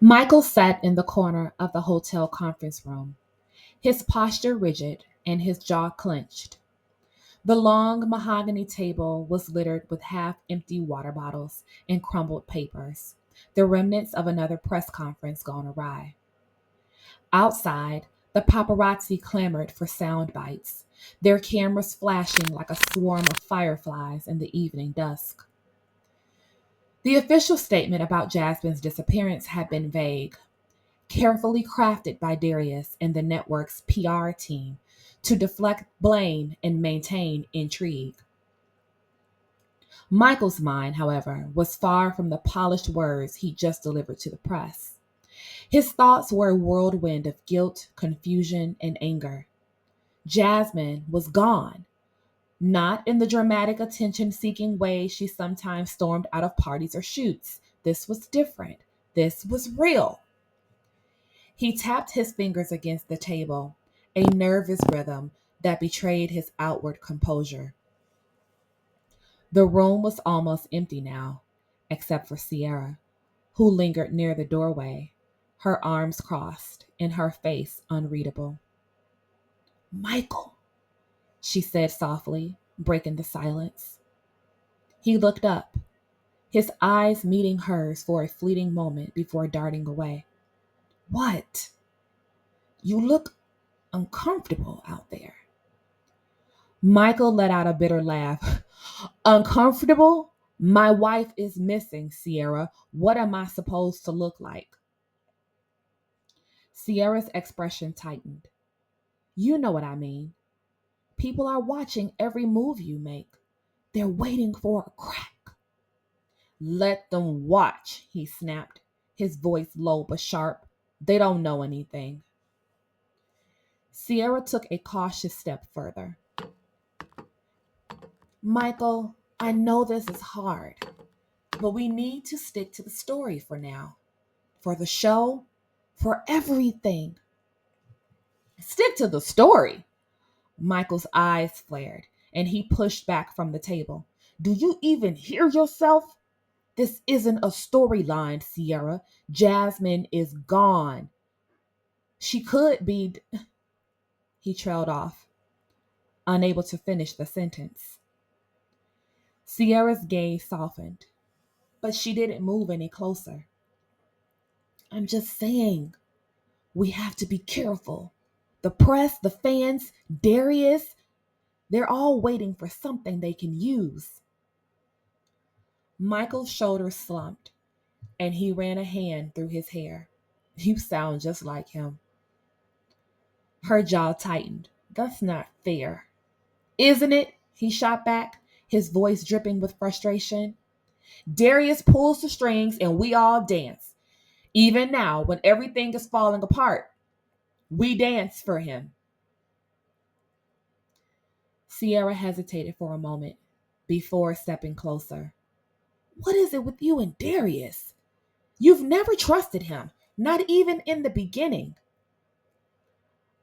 Michael sat in the corner of the hotel conference room, his posture rigid and his jaw clenched. The long mahogany table was littered with half empty water bottles and crumbled papers, the remnants of another press conference gone awry. Outside, the paparazzi clamored for sound bites, their cameras flashing like a swarm of fireflies in the evening dusk. The official statement about Jasmine's disappearance had been vague, carefully crafted by Darius and the network's PR team to deflect blame and maintain intrigue. Michael's mind, however, was far from the polished words he just delivered to the press. His thoughts were a whirlwind of guilt, confusion, and anger. Jasmine was gone, not in the dramatic attention seeking way she sometimes stormed out of parties or shoots. This was different. This was real. He tapped his fingers against the table, a nervous rhythm that betrayed his outward composure. The room was almost empty now, except for Sierra, who lingered near the doorway, her arms crossed and her face unreadable. Michael, she said softly, breaking the silence. He looked up, his eyes meeting hers for a fleeting moment before darting away. What? You look uncomfortable out there. Michael let out a bitter laugh. Uncomfortable? My wife is missing, Sierra. What am I supposed to look like? Sierra's expression tightened. You know what I mean. People are watching every move you make. They're waiting for a crack. Let them watch, he snapped, his voice low but sharp. They don't know anything. Sierra took a cautious step further. Michael, I know this is hard, but we need to stick to the story for now. For the show, for everything. Stick to the story. Michael's eyes flared, and he pushed back from the table. Do you even hear yourself? This isn't a storyline, Sierra. Jasmine is gone. She could be. He trailed off, unable to finish the sentence. Sierra's gaze softened, but she didn't move any closer. I'm just saying, we have to be careful. The press, the fans, Darius, they're all waiting for something they can use. Michael's shoulders slumped, and he ran a hand through his hair. You sound just like him. Her jaw tightened. That's not fair. Isn't it? He shot back, his voice dripping with frustration. Darius pulls the strings and we all dance. Even now, when everything is falling apart, we dance for him. Sierra hesitated for a moment before stepping closer. What is it with you and Darius? You've never trusted him, not even in the beginning.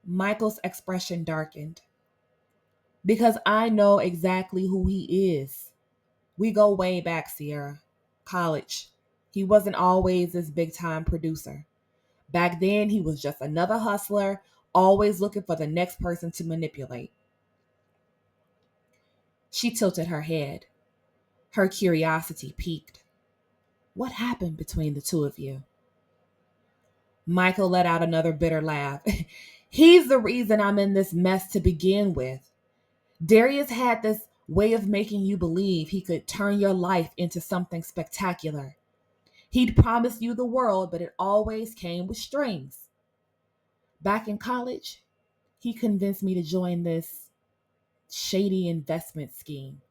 Michael's expression darkened. Because I know exactly who he is. We go way back, Sierra. College. He wasn't always this big time producer. Back then, he was just another hustler, always looking for the next person to manipulate. She tilted her head. Her curiosity piqued. What happened between the two of you? Michael let out another bitter laugh. He's the reason I'm in this mess to begin with. Darius had this way of making you believe he could turn your life into something spectacular. He'd promise you the world, but it always came with strings. Back in college, he convinced me to join this shady investment scheme.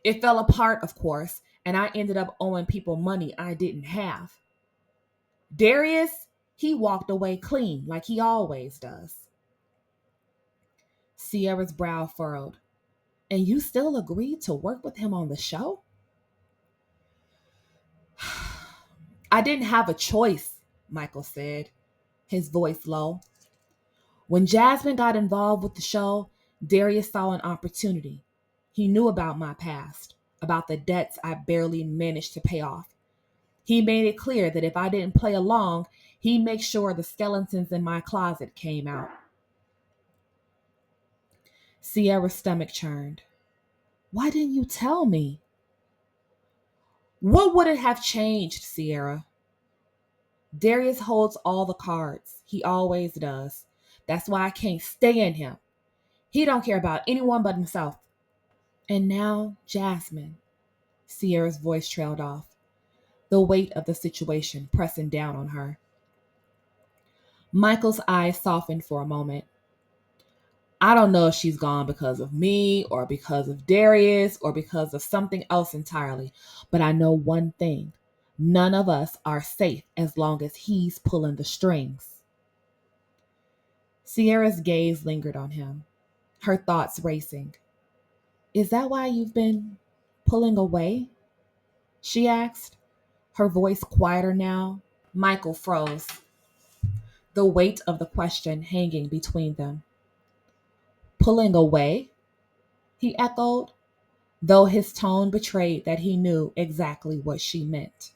It fell apart, of course, and I ended up owing people money I didn't have. Darius, he walked away clean like he always does. Sierra's brow furrowed. And you still agreed to work with him on the show? I didn't have a choice, Michael said, his voice low. When Jasmine got involved with the show, Darius saw an opportunity. He knew about my past, about the debts I barely managed to pay off. He made it clear that if I didn't play along, he'd make sure the skeletons in my closet came out. Sierra's stomach churned. Why didn't you tell me? What would it have changed, Sierra? Darius holds all the cards. He always does. That's why I can't stand him. He don't care about anyone but himself. And now, Jasmine. Sierra's voice trailed off, the weight of the situation pressing down on her. Michael's eyes softened for a moment. I don't know if she's gone because of me or because of Darius or because of something else entirely, but I know one thing. None of us are safe as long as he's pulling the strings. Sierra's gaze lingered on him, her thoughts racing. Is that why you've been pulling away? She asked, her voice quieter now. Michael froze, the weight of the question hanging between them. Pulling away? He echoed, though his tone betrayed that he knew exactly what she meant.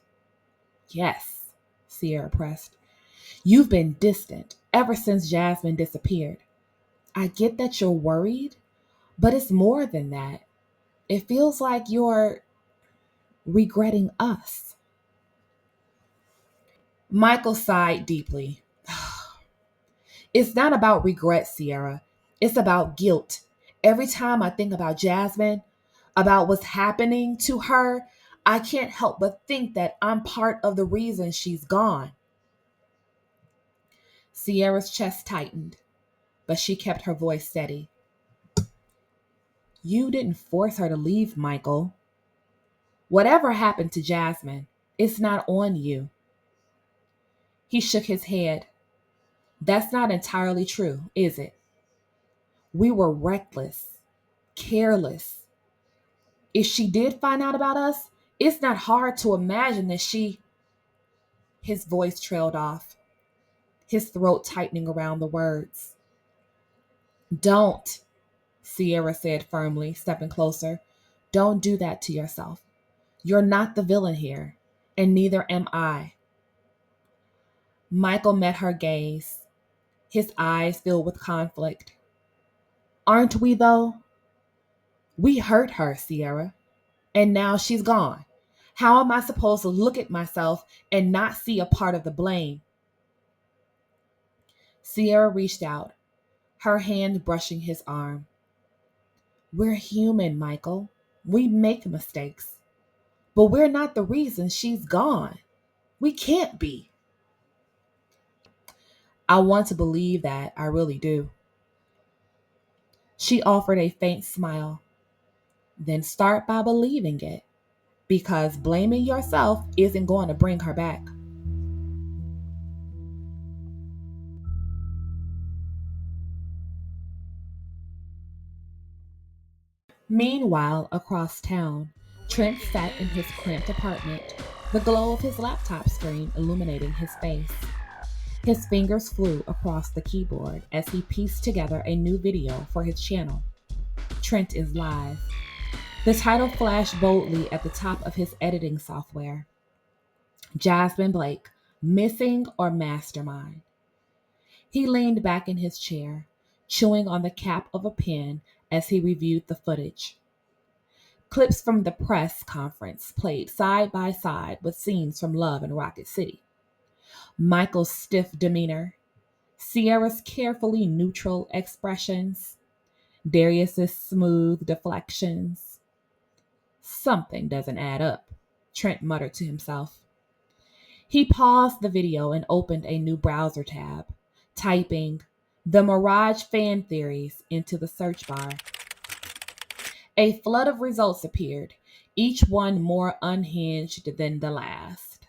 Yes, Sierra pressed. You've been distant ever since Jasmine disappeared. I get that you're worried, but it's more than that. It feels like you're regretting us. Michael sighed deeply. It's not about regret, Sierra. It's about guilt. Every time I think about Jasmine, about what's happening to her, I can't help but think that I'm part of the reason she's gone. Sierra's chest tightened, but she kept her voice steady. You didn't force her to leave, Michael. Whatever happened to Jasmine, it's not on you. He shook his head. That's not entirely true, is it? We were reckless, careless. If she did find out about us, it's not hard to imagine that she... His voice trailed off, his throat tightening around the words. Don't, Sierra said firmly, stepping closer. Don't do that to yourself. You're not the villain here, and neither am I. Michael met her gaze, his eyes filled with conflict. Aren't we, though? We hurt her, Sierra, and now she's gone. How am I supposed to look at myself and not see a part of the blame? Sierra reached out, her hand brushing his arm. We're human, Michael. We make mistakes. But we're not the reason she's gone. We can't be. I want to believe that. I really do. She offered a faint smile. Then start by believing it, because blaming yourself isn't going to bring her back. Meanwhile, across town, Trent sat in his cramped apartment, the glow of his laptop screen illuminating his face. His fingers flew across the keyboard as he pieced together a new video for his channel. Trent is live. The title flashed boldly at the top of his editing software. Jasmine Blake, missing or mastermind. He leaned back in his chair, chewing on the cap of a pen as he reviewed the footage. Clips from the press conference played side by side with scenes from Love and Rocket City. Michael's stiff demeanor, Sierra's carefully neutral expressions, Darius's smooth deflections. Something doesn't add up, Trent muttered to himself. He paused the video and opened a new browser tab, typing the Mirage fan theories into the search bar. A flood of results appeared, each one more unhinged than the last.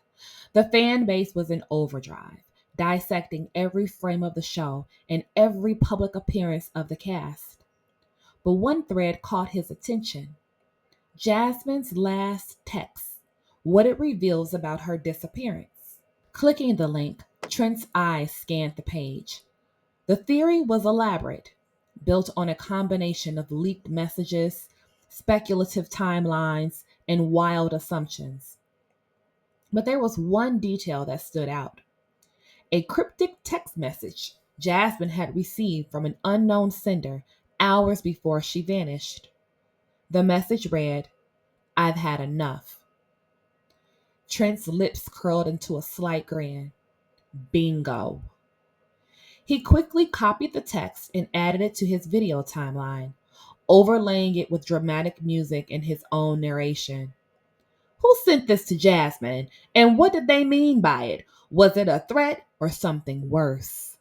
The fan base was in overdrive, dissecting every frame of the show and every public appearance of the cast. But one thread caught his attention. Jasmine's last text, what it reveals about her disappearance. Clicking the link, Trent's eyes scanned the page. The theory was elaborate, built on a combination of leaked messages, speculative timelines, and wild assumptions. But there was one detail that stood out: a cryptic text message Jasmine had received from an unknown sender hours before she vanished. The message read, "I've had enough." Trent's lips curled into a slight grin. Bingo. He quickly copied the text and added it to his video timeline, overlaying it with dramatic music and his own narration. Who sent this to Jasmine, and what did they mean by it? Was it a threat or something worse?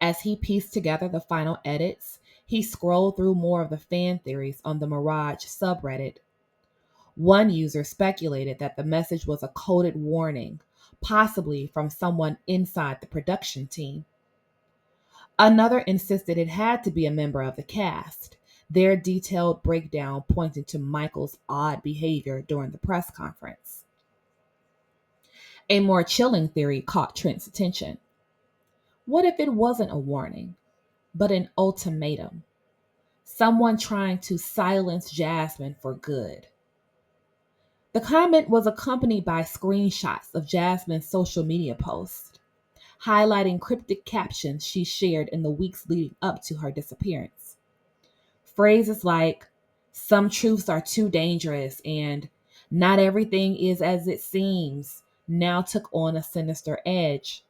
As he pieced together the final edits, he scrolled through more of the fan theories on the Mirage subreddit. One user speculated that the message was a coded warning, possibly from someone inside the production team. Another insisted it had to be a member of the cast, their detailed breakdown pointing to Michael's odd behavior during the press conference. A more chilling theory caught Trent's attention. What if it wasn't a warning, but an ultimatum? Someone trying to silence Jasmine for good. The comment was accompanied by screenshots of Jasmine's social media posts, highlighting cryptic captions she shared in the weeks leading up to her disappearance. Phrases like, "some truths are too dangerous," and "not everything is as it seems," now took on a sinister edge.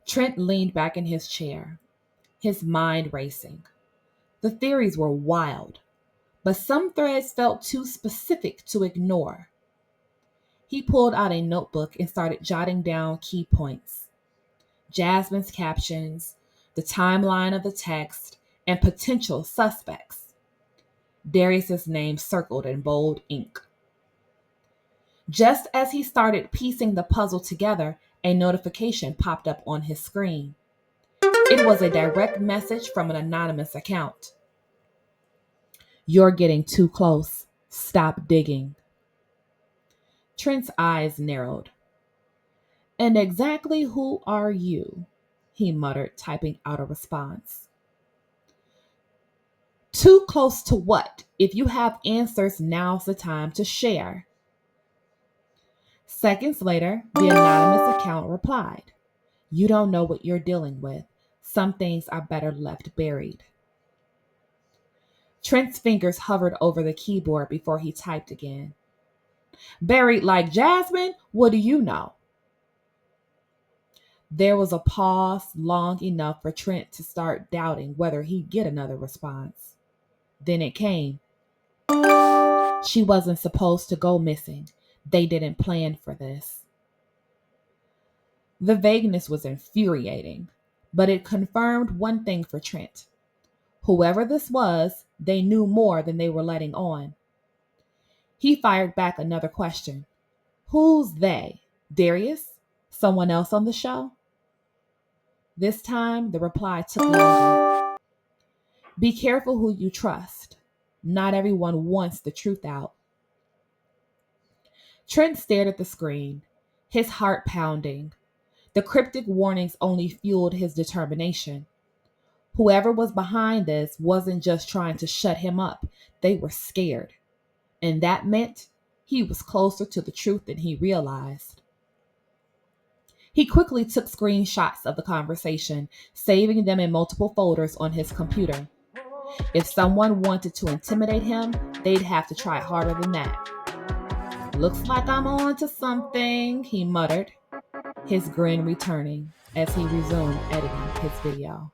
Trent leaned back in his chair, his mind racing. The theories were wild, but some threads felt too specific to ignore. He pulled out a notebook and started jotting down key points: Jasmine's captions, the timeline of the text, and potential suspects. Darius's name circled in bold ink. Just as he started piecing the puzzle together, a notification popped up on his screen. It was a direct message from an anonymous account. "You're getting too close. Stop digging." Trent's eyes narrowed. "And exactly who are you?" he muttered, typing out a response. "Too close to what? If you have answers, now's the time to share." Seconds later, the anonymous account replied, "You don't know what you're dealing with. Some things are better left buried." Trent's fingers hovered over the keyboard before he typed again. "Buried like Jasmine? What do you know?" There was a pause long enough for Trent to start doubting whether he'd get another response. Then it came. "She wasn't supposed to go missing. They didn't plan for this." The vagueness was infuriating, but it confirmed one thing for Trent. Whoever this was, they knew more than they were letting on. He fired back another question. "Who's they? Darius? Someone else on the show?" This time, the reply took longer. "Be careful who you trust. Not everyone wants the truth out." Trent stared at the screen, his heart pounding. The cryptic warnings only fueled his determination. Whoever was behind this wasn't just trying to shut him up, they were scared. And that meant he was closer to the truth than he realized. He quickly took screenshots of the conversation, saving them in multiple folders on his computer. If someone wanted to intimidate him, they'd have to try harder than that. "Looks like I'm on to something," he muttered, his grin returning as he resumed editing his video.